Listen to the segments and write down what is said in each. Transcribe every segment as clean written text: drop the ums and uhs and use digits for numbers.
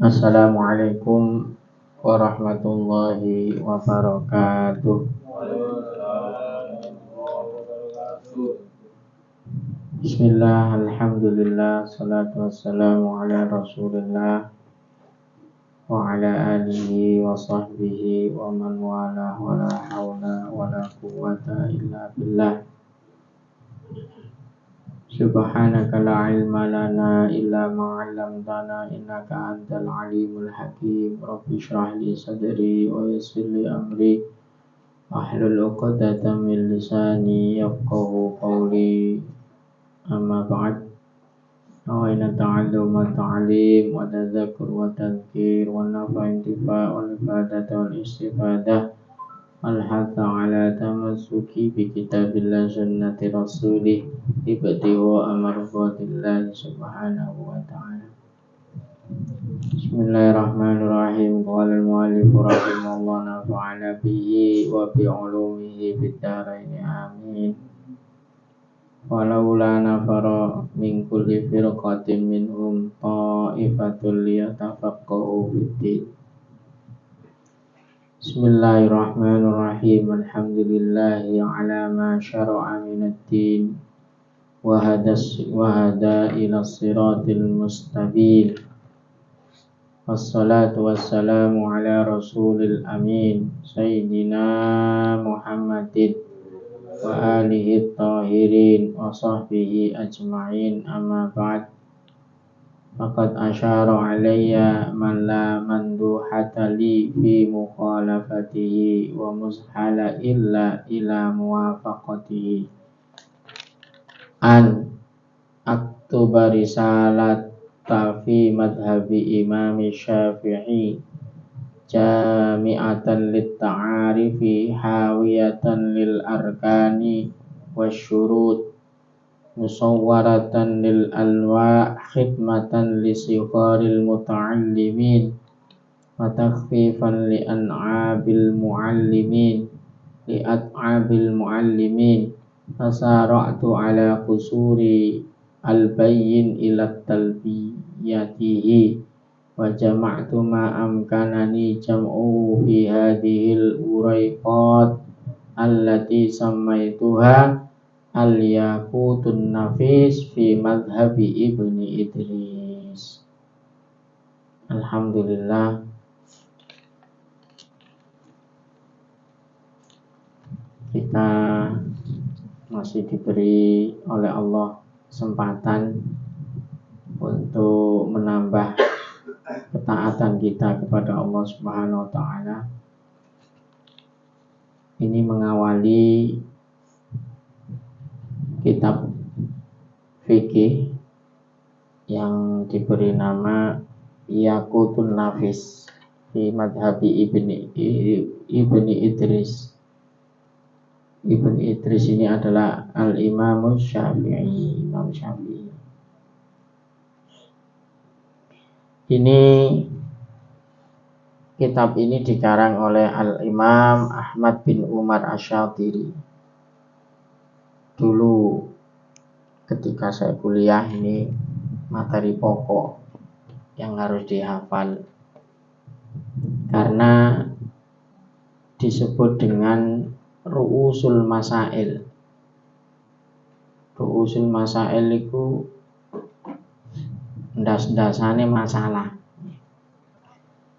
Assalamualaikum warahmatullahi wabarakatuh. Bismillah, alhamdulillah, salatu wassalamu ala rasulillah wa ala alihi wa sahbihi wa man wala wa la hawla wa la quwwata illa billah. Subhanaka la ilma lana illa ma 'allamtana innaka antal alimul hakim. Rabbi shrah li sadri wa yassir li amri wahlul 'uqdatam min lisani yafqahu qawli. Amma ba'd. Nawaitu ta'allum wa ta'lim wa tadhakkur wa tadhkir wa nafa' intifa' wal ifadata wal istifadah wal hatha ala tamassuki bi kitabillah sunnati rasulih ibtiwa amarfatillahi subhanahu wa ta'ala. Bismillahirrahmanirrahim. Qala al-mu'allif rahimahullah nafa'ana bihi wa bi ulumihi fid dharain amin. Walaula nafara min kulli firqatin minhum ta'ifatul liyatafaqahu fid-din. Bismillahirrahmanirrahim. Alhamdulillahi ala ma syara'a minad-din wa hada ila siratil mustaqim. Wassalatu wassalamu ala rasulil amin sayyidina Muhammadin wa alihi tahirin wa sahbihi ajma'in. Amma ba'd. Faqad asyara alayya man la manduhata li fi mukhalafatihi wa muzhala illa ila muwafaqatihi an aktuba risalat fi madhabi imam Syafi'i jami'atan lit ta'arifi hawiyatan lil arkani wasyurut musawwaratan lil alwa khidmatan li sigharil muta'allimin wa takhfifan li at'abil muallimin fasara'tu ala qusuri al-bayyin ila talbiyatihi wa jama'tu ma amkanani jam'u fi hadhil uraiqat allati sammaituha al-yaqutun nafis fi madhhabi ibni Idris. Alhamdulillah, kita masih diberi oleh Allah kesempatan untuk menambah ketaatan kita kepada Allah Subhanahu wa ta'ala. Ini mengawali kitab fikih yang diberi nama Yaqutun Nafis fi madhabi ibni Idris. Ibn Idris ini adalah al-Imam Syafi'i, Imam Syafi'i. Kitab ini dikarang oleh al-Imam Ahmad bin Umar Asy-Syatiri. Dulu ketika saya kuliah, ini materi pokok yang harus dihafal karena disebut dengan Ru'usul Masail. Ru'usul Masail itu ndas-ndasane masalah.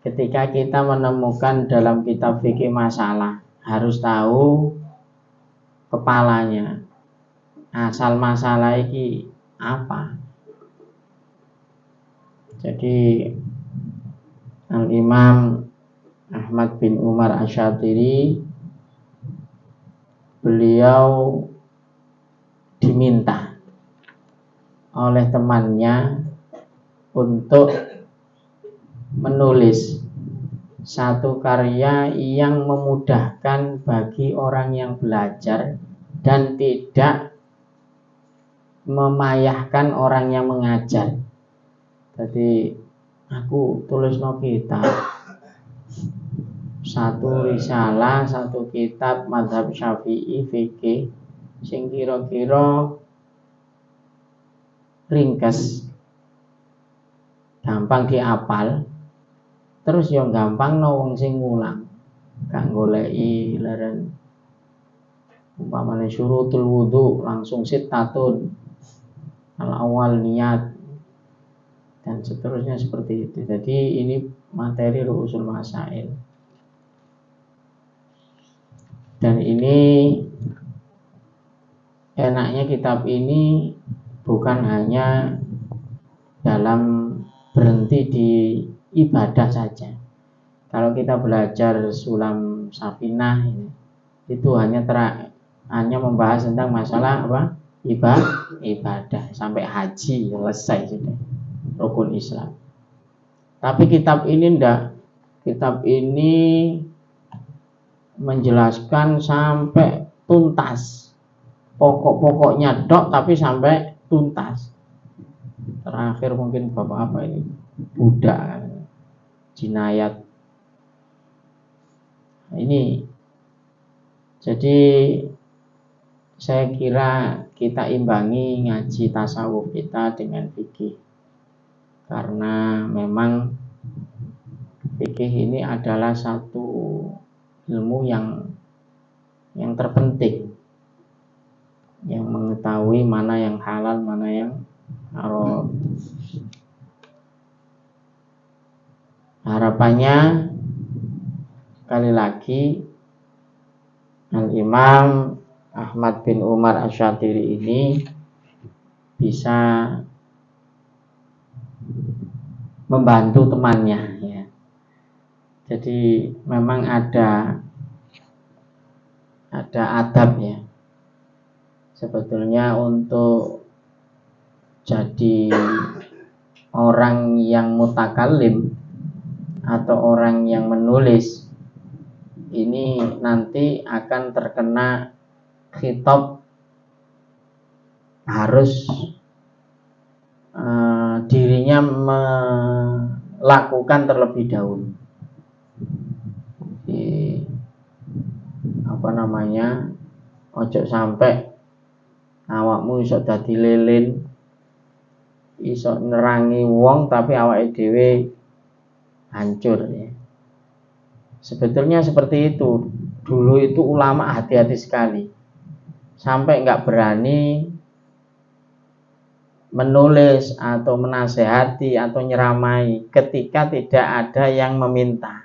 Ketika kita menemukan dalam kitab fikih masalah, harus tahu kepalanya. Asal masalah ini apa? Jadi Al-Imam Ahmad bin Umar Asy-Syatiri, beliau diminta oleh temannya untuk menulis satu karya yang memudahkan bagi orang yang belajar dan tidak memayahkan orang yang mengajar. Jadi aku tulis kitab, satu risalah, satu kitab mazhab Syafi'i fikih sing kira-kira ringkes, gampang diapal, Terus yang gampang wong sing ngulang, gak goleki leren umpamane syurutul wudu langsung sittatun al awal niat dan seterusnya seperti itu. Jadi ini materi ru'usul masail. Dan ini enaknya kitab ini bukan hanya dalam berhenti di ibadah saja. Kalau kita belajar Sulam Safinah itu hanya membahas tentang masalah apa? Ibadah sampai haji selesai sudah rukun Islam. Tapi kitab ini enggak. Kitab ini menjelaskan sampai tuntas. Pokok-pokoknya dok tapi sampai tuntas. Terakhir mungkin bapak apa ini? Buddha, jinayat. Ini jadi saya kira kita imbangi ngaji tasawuf kita dengan fikih. Karena memang fikih ini adalah satu ilmu yang terpenting, yang mengetahui mana yang halal, mana yang haram. Harapannya sekali lagi Al-Imam Ahmad bin Umar Asy-Syatiri ini bisa membantu temannya ya. Jadi memang ada adab ya. Sebetulnya untuk jadi orang yang mutakallim atau orang yang menulis ini nanti akan terkena khitab harus dirinya melakukan terlebih dahulu. Ojo sampai awakmu iso dadi lilin, iso nerangi wong tapi awake dhewe hancur ya. Sebetulnya seperti itu. Dulu itu ulama hati-hati sekali. Sampai enggak berani menulis atau menasehati atau nyeramai ketika tidak ada yang meminta.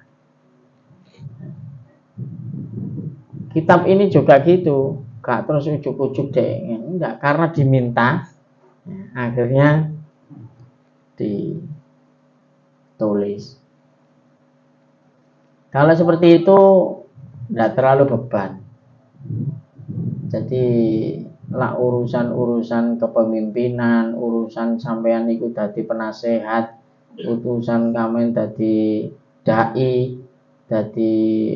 Kitab ini juga gitu, gak terus ujuk-ujuk deh, enggak, karena diminta, akhirnya ditulis. Kalau seperti itu, enggak terlalu beban. Jadi lah urusan kepemimpinan, urusan sampean iku dadi penasehat, urusan kamen dadi dai, jadi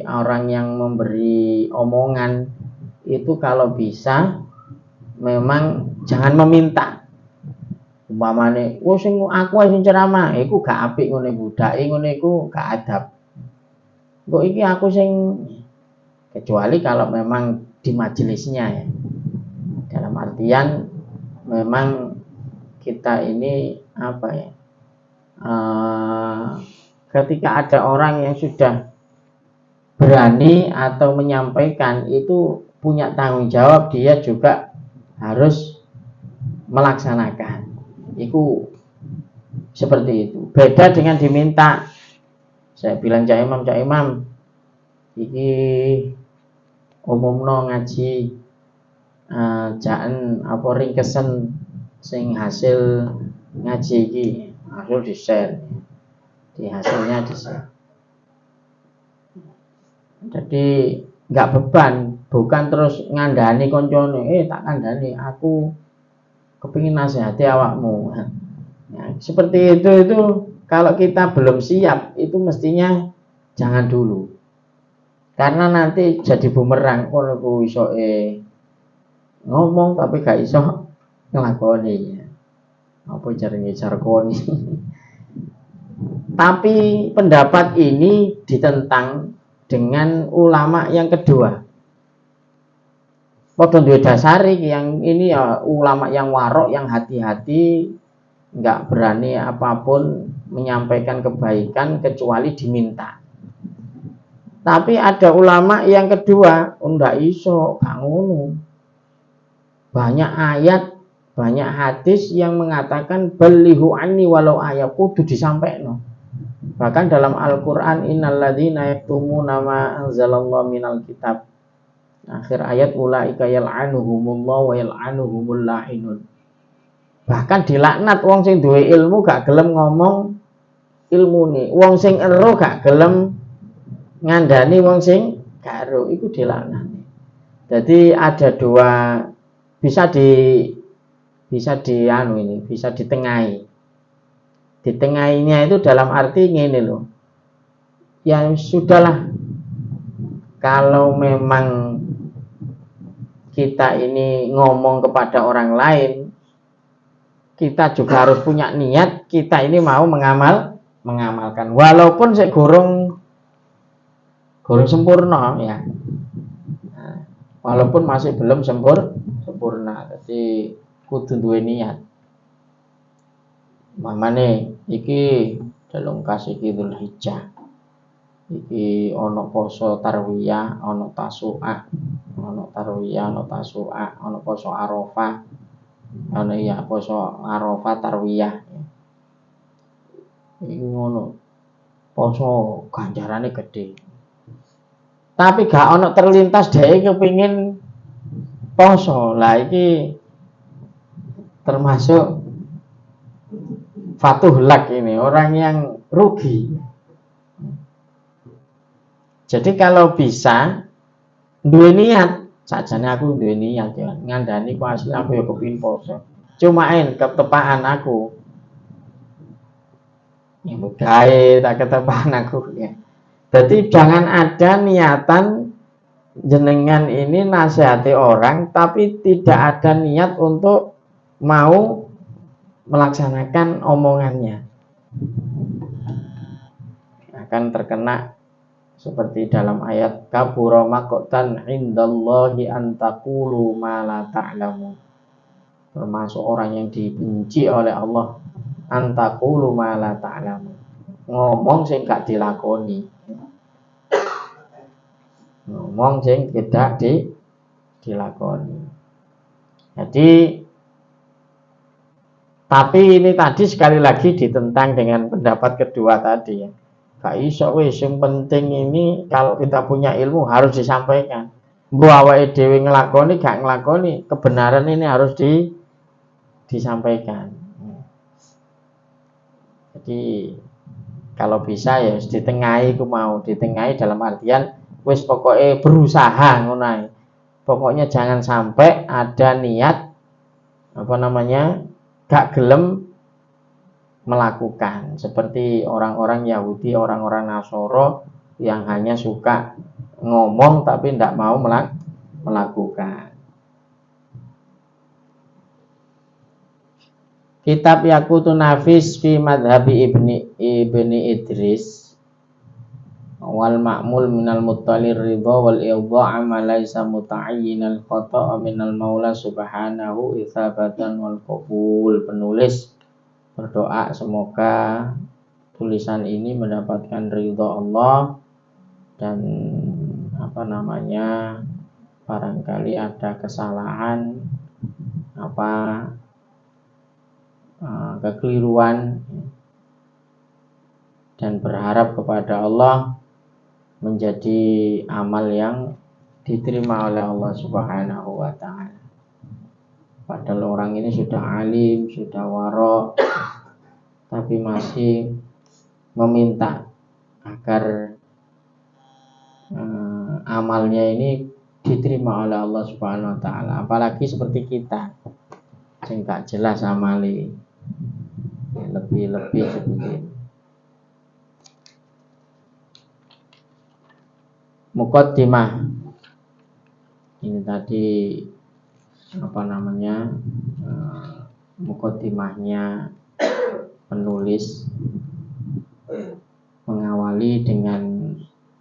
orang yang memberi omongan itu kalau bisa memang jangan meminta. Umpamane, sing aku sing ceramah, iku gak apik ngene budake ngene iku gak adab. Kok iki aku sing, kecuali kalau memang di majelisnya ya. Dalam artian memang kita ini apa ya? Ketika ada orang yang sudah berani atau menyampaikan itu punya tanggung jawab, dia juga harus melaksanakan. Itu seperti itu. Beda dengan diminta. Saya bilang Cak Imam, iki umumno ngaji jaen apa ringkesen sing hasil ngaji iki, hasil di-share. Di hasilnya di-share. Jadi nggak beban, bukan terus ngandani koncone, tak kandani, aku kepingin nasihati awakmu. Ya, seperti itu kalau kita belum siap itu mestinya jangan dulu, karena nanti jadi bumerang. Aku iso ngomong tapi gak iso ngelakoni. Apa jenenge jargoni. Tapi pendapat ini ditentang dengan ulama yang kedua. Padha duwe dasari yang ini ya ulama yang warok, yang hati-hati, nggak berani apapun menyampaikan kebaikan kecuali diminta. Tapi ada ulama yang kedua, ndak iso, gak ngono. Banyak ayat, banyak hadis yang mengatakan balihu anni walau ayat, kudu disampaikan. Bahkan dalam Al-Qur'an innalladzina yaktumuna ma anzalallahu minal kitab. Akhir ayat ulaika yal'anuhumullah wa yal'anuhumul la'inun. Bahkan dilaknat wong sing duwe ilmu gak gelem ngomong ilmune. Wong sing ero gak gelem ngandani wong sing gak ero, iku dilaknat. Jadi ada dua, bisa ditengahi. Ditengahinya itu dalam arti ngene loh. Ya sudahlah, kalau memang kita ini ngomong kepada orang lain, kita juga harus punya niat kita ini mau mengamalkan walaupun saya gorong sempurna ya. Nah, walaupun masih belum sempurna, jadi kudu duwe niat. Mamane iki delong kasih Dzul Hijjah. Iki ono poso tarwiyah, ono tasu'ah, ono tarwiyah, ono tasu'ah, ono poso Arafah. Ono ya poso Arafah tarwiyah. Iki ngono. Poso ganjarane gede. Tapi gak ono terlintas dhek kepingin poso. Lah iki termasuk fatuhlak ini, orang yang rugi. Jadi kalau bisa duwe niat, sajane aku duwe niat ya, ngandani ku asli aku ya kepengin poso. Cumain ketepaan aku. Ya gawe tak ketepaan aku ya. Jadi jangan ada niatan jenengan ini nasihati orang tapi tidak ada niat untuk mau melaksanakan omongannya, akan terkena seperti dalam ayat kabura maqtan indallahi an taqulu ma la ta'lamu. Termasuk orang yang dibenci oleh Allah, an taqulu ma la ta'lamu, ngomong sing gak dilakoni, ngomong sing tidak dilakoni. Jadi tapi ini tadi sekali lagi ditentang dengan pendapat kedua tadi ya. Gak iso wis, yang penting ini kalau kita punya ilmu harus disampaikan. Mbok awake dhewe nglakoni gak nglakoni, kebenaran ini harus disampaikan. Jadi kalau bisa ya ditengahi, ku mau ditengahi dalam artian wis pokoknya berusaha ngono. Pokoknya jangan sampai ada niat gak gelem melakukan seperti orang-orang Yahudi, orang-orang Nasoro yang hanya suka ngomong tapi tidak mau melakukan. Kitab Yaqutun Nafis fi madhabi ibni Idris wal ma'mul minal muttalir ridha wal idha'a ma laysa muta'ayyinal khata'a minal maula subhanahu itsabatan wal qabul. Penulis berdoa semoga tulisan ini mendapatkan ridha Allah dan barangkali ada kesalahan kekeliruan, dan berharap kepada Allah menjadi amal yang diterima oleh Allah Subhanahu wa ta'ala. Padahal orang ini sudah alim, sudah waro, tapi masih meminta agar amalnya ini diterima oleh Allah Subhanahu wa ta'ala. Apalagi seperti kita yang gak jelas amali, lebih seperti Muqaddimah. Ini tadi muqaddimahnya penulis mengawali dengan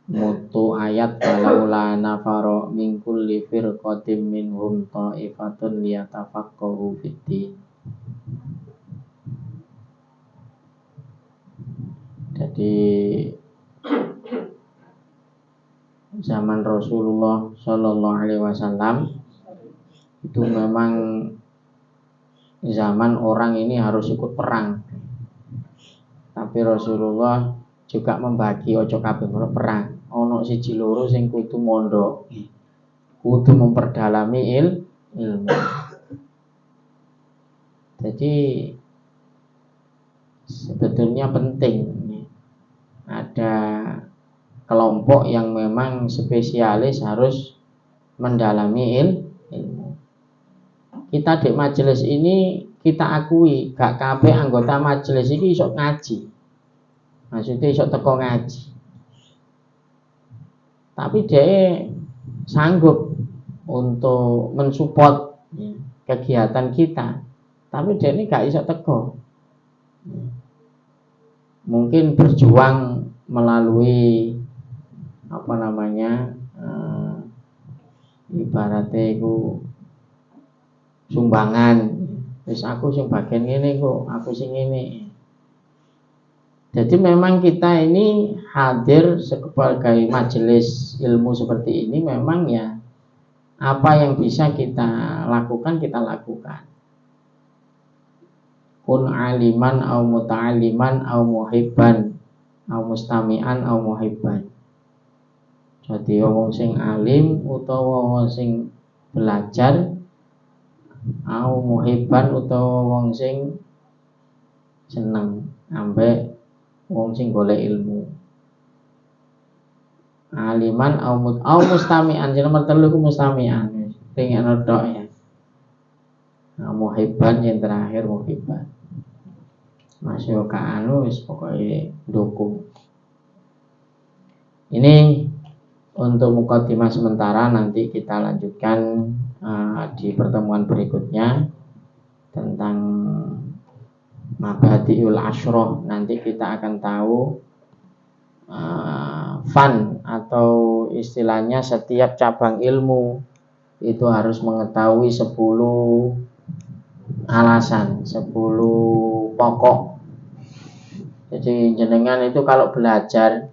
mutu ayat walaula nafaro min kulli firqatin minhum ta'ifatun liyatafaqahu fiddin. Jadi zaman Rasulullah Shallallahu Alaihi Wasallam itu memang zaman orang ini harus ikut perang. Tapi Rasulullah juga membagi ojo kabeh perang. Ono siji loro sing kudu mondok, kudu memperdalami ilmu. Jadi sebetulnya penting ada kelompok yang memang spesialis harus mendalami ilmu. Kita di majelis ini kita akui gak kabeh anggota majelis ini iso ngaji. Maksudnya iso teko ngaji. Tapi dia sanggup untuk mensupport kegiatan kita. Tapi dia ini gak iso teko. Mungkin berjuang melalui ibaratnya itu sumbangan. Terus aku sing bagian ini kok, aku sing ini. Jadi memang kita ini hadir sebagai majelis ilmu seperti ini memang ya apa yang bisa kita lakukan kita lakukan. Kun aliman au muta'aliman au muhibban au mustami'an au muhibban. Jadi wong sing alim utawa wong sing belajar au muhibban utawa wong sing seneng ambek wong sing golek ilmu. Aliman au mustami'an, jeneng nomor 3 ku mustami'an. Pengen nodok ya. Muhibban yang terakhir muhibban. Masih ka anu wis pokoke dukung. Ini untuk mukadimah sementara, nanti kita lanjutkan di pertemuan berikutnya tentang Mabadiul Ashroh. Nanti kita akan tahu fan atau istilahnya setiap cabang ilmu itu harus mengetahui 10 alasan, 10 pokok. Jadi jenengan itu kalau belajar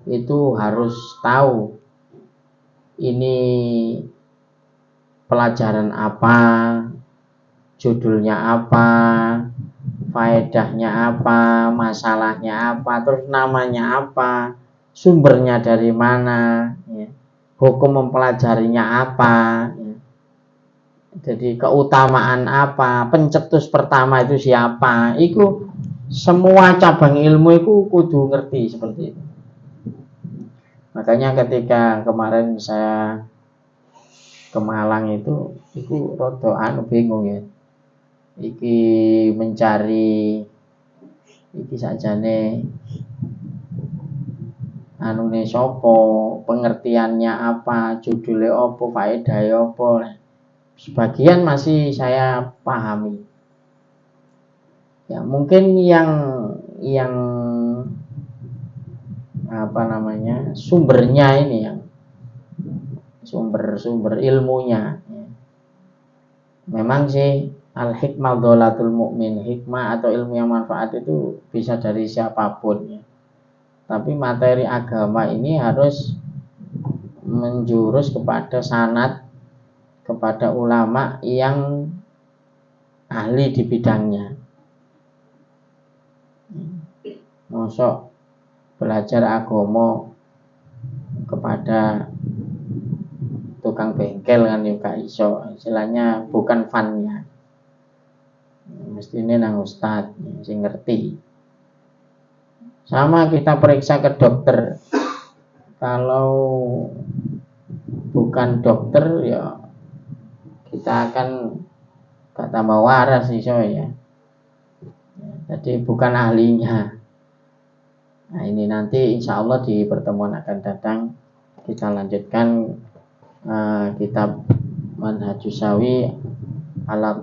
itu harus tahu ini pelajaran apa, judulnya apa, faedahnya apa, masalahnya apa, terus namanya apa, sumbernya dari mana, ya. Hukum mempelajarinya apa, ya. Jadi keutamaan apa, pencetus pertama itu siapa, itu semua cabang ilmu itu kudu ngerti seperti itu. Makanya ketika kemarin saya ke Malang itu rada bingung ya. Iki mencari iki sajane anune sapa, pengertiannya apa, judulnya apa, faedahnya apa. Sebagian masih saya pahami. Ya, mungkin yang sumbernya ini yang sumber ilmunya. Ya. Memang sih al-hikmah dholatul mu'min, hikmah atau ilmu yang manfaat itu bisa dari siapapun ya. Tapi materi agama ini harus menjurus kepada sanad, kepada ulama yang ahli di bidangnya. Mosok belajar agama kepada tukang bengkel kan juga iso, istilahnya bukan fannya. Mestinya nang ustad sing ngerti. Sama kita periksa ke dokter. Kalau bukan dokter ya kita akan gak tambah waras iso ya. Jadi bukan ahlinya. Nah ini nanti insya Allah di pertemuan akan datang kita lanjutkan kitab Manhajus Sawi ala